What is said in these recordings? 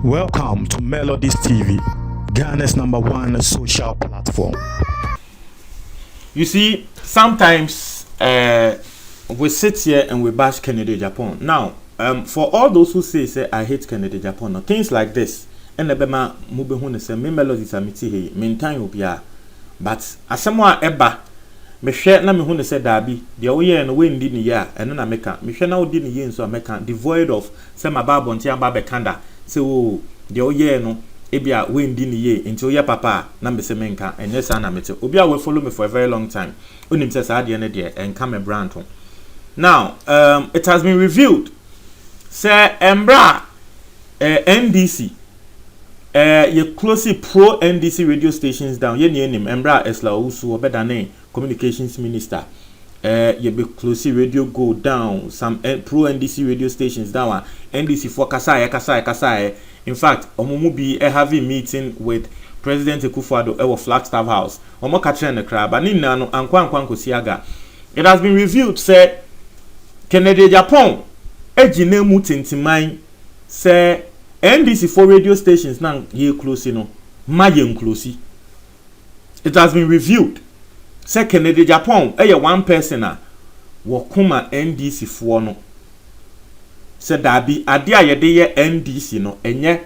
Welcome to Melodies TV, Ghana's #1 social platform. You see, sometimes we sit here and we bash Kennedy Japan. Now, for all those who say I hate Kennedy Japan, things like this, and the bema mube hune say me Melodies amiti he maintain obia, but asemwa eba me hwe na me hune say dabi de wo ye no we ndi ni ya eno na meka me hwe na wo di ni ye nso meka devoid of say my babon ti amba be kanda say wo de wo ye no ebia we ndi ni ye nti wo ye papa na me se menka enye sa na mete obia we follow me for a very long time onim say sa de ne de enka me brand ho. Now it has been revealed say embra NDC ye closely pro NDC radio stations down ye nim embra Esla Owusu obedane communications minister ye be closely radio go down some pro NDC radio stations down NDC for kasai. In fact omumu be having meeting with President Akufo-Addo at Flagstaff House omo ka kire ne kra ba ni nna no ankwa nkosiaga. It has been revealed say Kennedy Japan ejine mu tintiman say NDC for radio stations now ye close no ma ye close. It has been revealed say Kennedy Japan one person wo kuma NDC for no say dabi ade a ye de ye NDC no enye.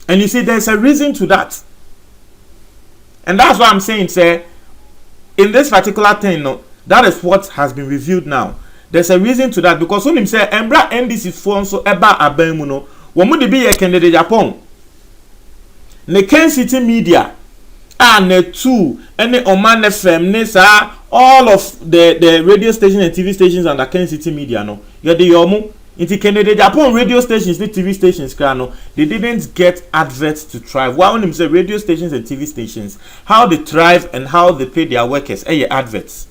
And you see there's a reason to that, and that's why I'm saying say in this particular thing no, that is what has been revealed now. There's a reason to that because when him say embra NDC for so eba abamu no womu de be ye Kennedy Japan ne Ken City Media ne two any Oman FM ne sa all of the radio stations and TV stations under Ken City Media no ye de yomu into Kennedy Japan radio stations the TV stations no they didn't get adverts to thrive. Why when him say radio stations and TV stations how they thrive and how they pay their workers adverts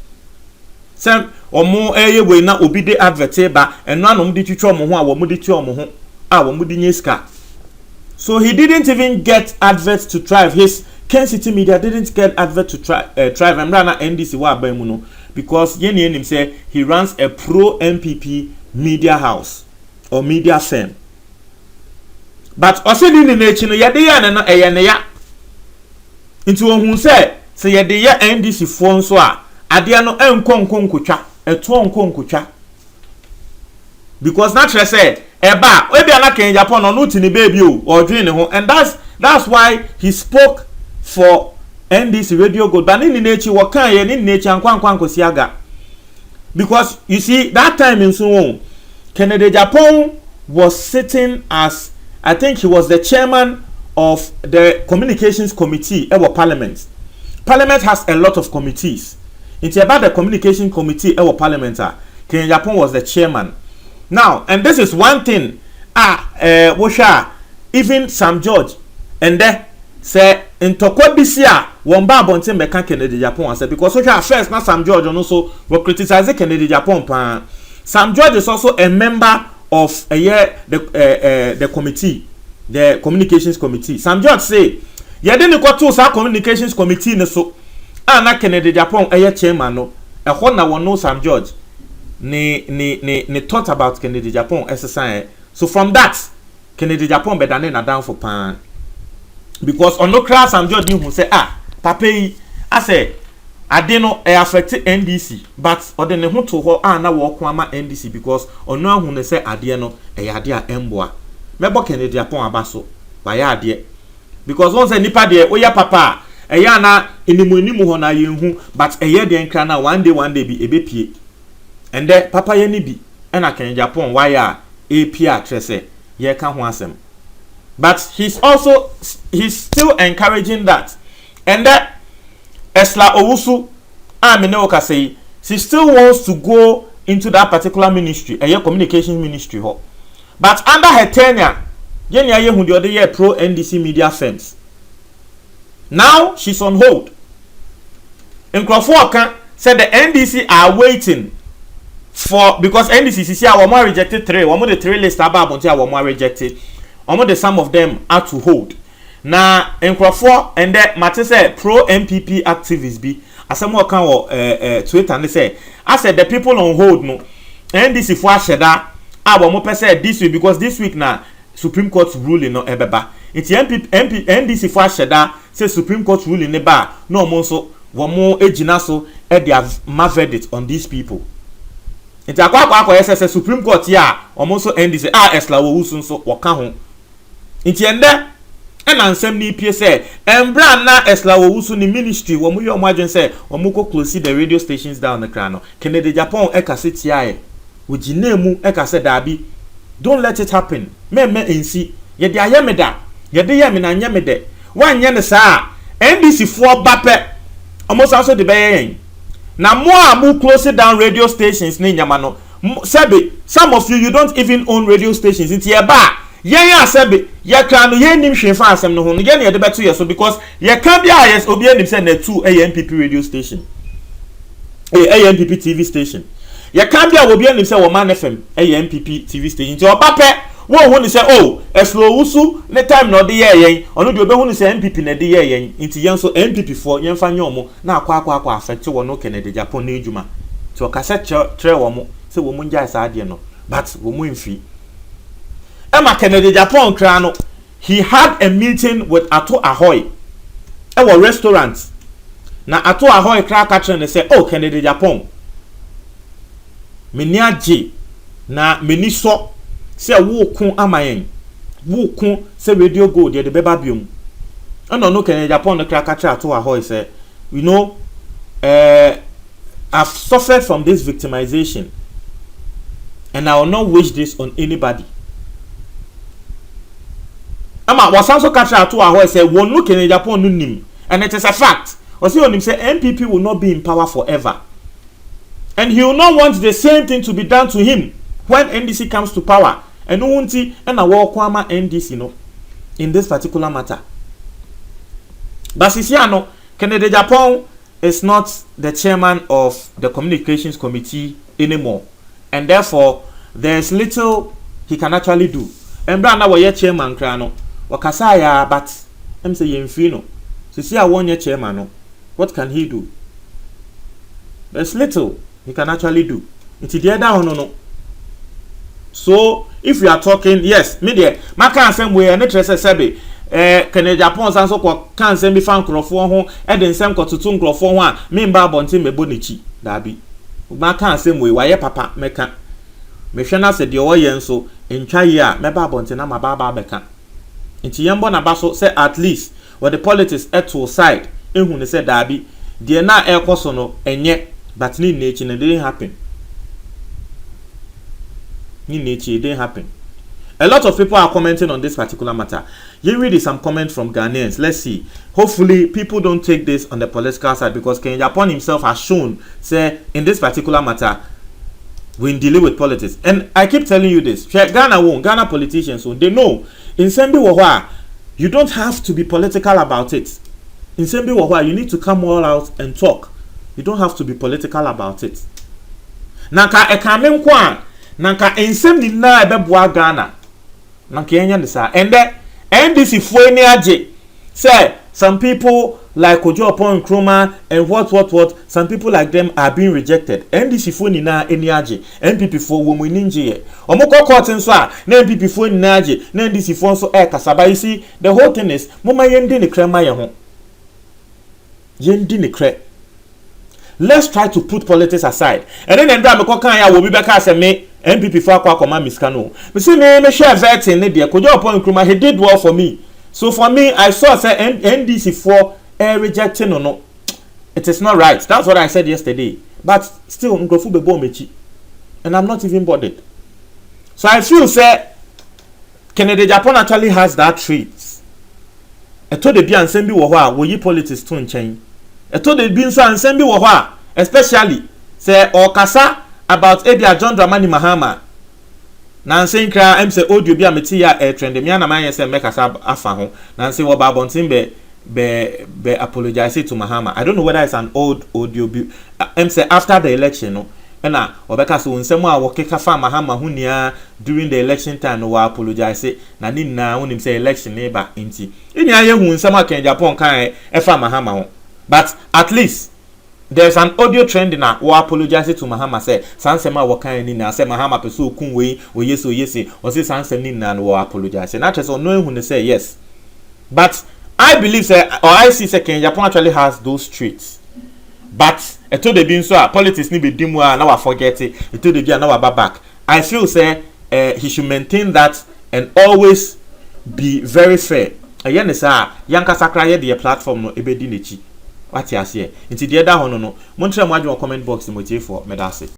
some omo we na obi de advert ba eno anom de twitwa omo ho a wo mo de twa omo ho a wo mo de nyeska. So he didn't even get adverts to thrive. His Ken City Media didn't get advert to thrive and run NDC wa ba mu no because yeni him say he runs a pro MPP media house or media firm. But osedi ni na chi no ye de ya no eye ne ya nti ohun say ye de ya NDC fo nso a ade no enkonkotwa eto nkonkotwa because naturally say eba we be na Ken Japan no tini baby o or dream ne ho, and that's why he spoke for NDC radio gold but ni nechi wo kan ye ni nechi ankwankosiaga because you see that time in so Kennedy Japan was sitting as I think he was the chairman of the communications committee at Parliament. Parliament has a lot of committees. It's about the communication committee at Parliament. Kennedy Japan was the chairman. Now, and this is one thing. Even Sam George and then say in Tokobisia, one babontin meka Kennedy Japan said because first now Sam George and also were criticizing Kennedy Japan. Sam George is also a member of the committee, the communications committee. Sam George say, "Yeah, then you got to sa communications committee ne so." Na Kennedy Japan chairman no. Na one know Sam George. Ne thought about Kennedy Japan exercise. So from that, Kennedy Japan be na down for pan. Because on no class Sam George who say papa I say ade no affect NDC but ode ne ho to ho na wo ko ama NDC because ono ahu ne say ade no ade a emboa mebo Kennedy Japan abaso ba ya ade because once nipa de oya papa na inimu ho na yenhu but eye de nkra na one day bi ebepie and then papa ye ni bi na Kennedy Japan why APR trese ye ka ho asem but he's still encouraging that. And that Esla Owusu Amineoka say she still wants to go into that particular ministry, a communications ministry. But under her tenure, Yenya Yehu the other year pro NDC media firms. Now she's on hold. In Crawford said the NDC are waiting for because NDC see our more rejected three. One of the three list about our more rejected. Some of them are to hold. Na Crawford and that matter say pro MPP activists be as some more can Twitter and they say I said the people on hold no NDC for sheda abo mo pese this week because this week na Supreme Court ruling no ebeba. Iti NDC for asheda say Supreme Court ruling ne ba no mo so wo mo ejina so e dia ma verdict on these people. Iti akwa yes Supreme Court ya omo so NDC Esla wo so wo ka ho. Iti ende ena nsem ni pie say embra na Esla wo ni ministry wo mo yo mo adwen say wo mo ko close the radio stations down the crown no. Kennedy Japan e ka se tiae. Wo gina mu e ka se dabi. Don't let it happen. Me ensi ye de ayemeda. Ye de yemi na nyemede. Wan ye ne saa NDC for bape. Almost also the bayen. Na mo close down radio stations ni nyama no. Sebe some of you don't even own radio stations. It's ye ba. Ye sebe ye kra no ye nim hwefa asem no ho. Ye ne ye de beto ye so because ye can be yes obi anim say na 2 AMPP radio station. AMPP TV station. Ye can be obi anim say Woman FM AMPP TV station. Ti obape wo hu ni say oh Eslo Wusu ne time no de ye yen onu de obe hu ni say MPP na de ye yen nti yen so MPP for yen fa nye omo na akwa affect wo no Kennedy Japan na ejuma ti o ka se tre wo mo say wo mo nja sa ade no but wo mo mfi Emma Kennedy Japan kra no he had a meeting with Ato Ahoy e wo restaurant na Ato Ahoy kra ka kire ne say oh Kennedy Japan meni age na meni so se wo kun amayen wo kun se radio gold ye de beba biom no no Kennedy Japan no kra catch Ato Ahoy say you know I've suffered from this victimization and I will not wish this on anybody. Ama was also catch Ato Ahoy say won no Kennedy Japan no nim and it is a fact. Was he on him say MPP will not be in power forever and he will not want the same thing to be done to him when NDC comes to power. And no one see and a war kwama NDC no in this particular matter. But Sisiano, Kennedy Japan is not the chairman of the communications committee anymore, and therefore there's little he can actually do. And Branda was chairman krano, wakasaya, but I'm saying Fino. Sisia won your chairman no. What can he do? There's little he can actually do. It's the other no. So if we are talking, yes, me there, my can same way and interest sebe Kennedy Japan san so kan same be fan krofo ho e den sem ko tutu krofo ho a me mba bontin me bonichi dabi my can same way waye papa meka me hwe na se de o ye nso entwa ye a me ba bontin na ma ba beka nti yembo na ba so say at least with the politics at to side ehun ne say dabi de na e koso no enye but ni nechi na didn't happen. It didn't happen. A lot of people are commenting on this particular matter. You read some comments from Ghanaians. Let's see. Hopefully, people don't take this on the political side because Kennedy Japan himself has shown, say, in this particular matter, when dealing with politics. And I keep telling you this. Ghana politicians, they know. In Sembi Wahwa, you don't have to be political about it. In Sembi Wahwa, you need to come all out and talk. You don't have to be political about it. Nanka ekame kwa nanka ensem ni na ebeboa Ghana nanka enya ndisa and NDC fo ni age say some people like Ojo Upon Nkrumah and what some people like them are being rejected. NDC fo ni na eni age MPP fo wo mu ni nje omoko court nso a na MPP fo ni na age na NDC fo nso kasaba. You see, the whole thing is mama yendi ne krema ye ho yendi ne kre. Let's try to put politics aside. And then Ndra me kokan ya wo bi beka say me MPP for akwa miska no. Me say me share vetting ne de Ojo Upon Nkrumah, he did well for me. So for me, I saw say NDC for rejecting no. It is not right. That's what I said yesterday. But still Ngrofu bebo mechi. And I'm not even bothered. So I feel say Kennedy Japan actually has that trait. I told the bi ansem bi wo ho a wo yi politics to nchen. Eto de bi nso ansem bi wo ho a especially say okasa about Ebia John Dramani Mahama na nsen kra em say audio bi ameti ya trend me na man say mekasa afa ho na nsen wo ba bontin be apologize to Mahama. I don't know whether it's an old audio bi em say after the election no na obeka so nsem a wo keka fa Mahama hu nia during the election time no wa apologize na ni na wonim say election e ba nti eni aye hu nsem a Kennedy Japan kan e fa Mahama ho. But at least there's an audio trend na we apologize to Mahama say sansema wakan ni na say Mahama peso okun we oyesi o say sansem ni na we apologize na chese no ehun ne say yes, but I believe say or I see say Kenya Japan actually has those traits, but eto de bin so politics ni be dimu na we forget it, eto de bi na we back. I feel say he should maintain that and always be very fair. Again is yanka sakra ye the platform no ebedi nechi. What you say? Into the other one no. Montreal comment box mo tie for medase.